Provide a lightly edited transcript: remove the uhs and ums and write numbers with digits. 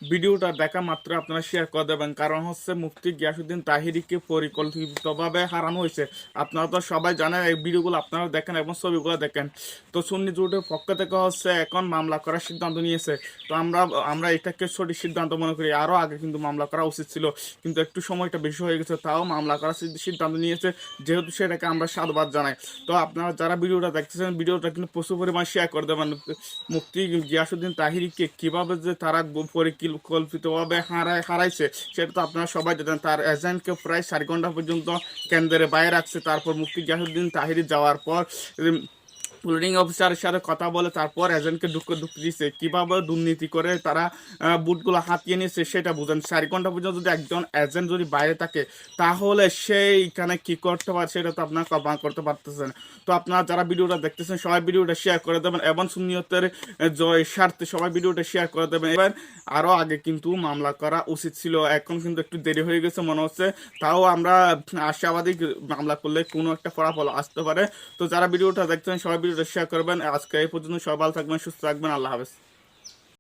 ভিডিওটা দেখা মাত্র আপনারা শেয়ার করে দেবেন, কারণ হচ্ছে মুফতি গিয়াসউদ্দিন তাহিরিকে পরিকল্পিতভাবে হারানো হয়েছে। আপনারা তো সবাই জানেন, এই ভিডিওগুলো আপনারা দেখেন এবং ছবিগুলো দেখেন। তো সুন্নি জোটের পক্ষ থেকে হচ্ছে এখন মামলা করার সিদ্ধান্ত নিয়েছে। তো আমরা আমরা এটাকে সঠিক সিদ্ধান্ত মনে করি। আরও আগে কিন্তু মামলা করা উচিত ছিল, কিন্তু একটু সময়টা বেশি হয়ে গেছে, তাও মামলা করার সিদ্ধান্ত নিয়েছে, যেহেতু সেটাকে আমরা সাধুবাদ জানাই। তো আপনারা যারা ভিডিওটা দেখতেছেন, ভিডিওটা কিন্তু প্রচুর পরিমাণ শেয়ার করে দেবেন। মুফতি গিয়াসউদ্দিন তাহিরিকে কিভাবে যে তারা পরিকল্পিতভাবে হারাইছে সেটা তো আপনারা সবাই জানেন। তার এজেন্টকে প্রায় 4 ঘন্টা পর্যন্ত কেন্দ্রের বাইরে রাখছে। তারপর মুফতি গিয়াসউদ্দিন তাহিরি যাওয়ার পর পুলিং অফিসারের সাথে কথা বলে তারপর এজেন্টকে ঢুকতে দিচ্ছে। কীভাবে দুর্নীতি করে তারা বুটগুলো হাতিয়ে নিয়েছে সেটা বুঝেন। 4 ঘন্টা পর্যন্ত যদি একজন এজেন্ট যদি বাইরে থাকে, তাহলে সেইখানে কি করতে পারে সেটা তো আপনারা কল্পনা করতে পারতেছেন। তো আপনারা যারা ভিডিওটা দেখতেছেন সবাই ভিডিওটা শেয়ার করে দেবেন এবং সুন্নিয়তের জয় স্বার্থে সবাই ভিডিওটা শেয়ার করে দেবেন। এবার আরও আগে কিন্তু মামলা করা উচিত ছিল, এখন কিন্তু একটু দেরি হয়ে গেছে মনে হচ্ছে। তাও আমরা আশাবাদী মামলা করলে কোনো একটা ফলাফল আসতে পারে। তো যারা ভিডিওটা দেখছেন সবাই ভিডিওটা শেয়ার করবেন। আজকে এই পর্যন্ত, সবাই ভালো থাকবেন, সুস্থ থাকবেন, আল্লাহ হাফেজ।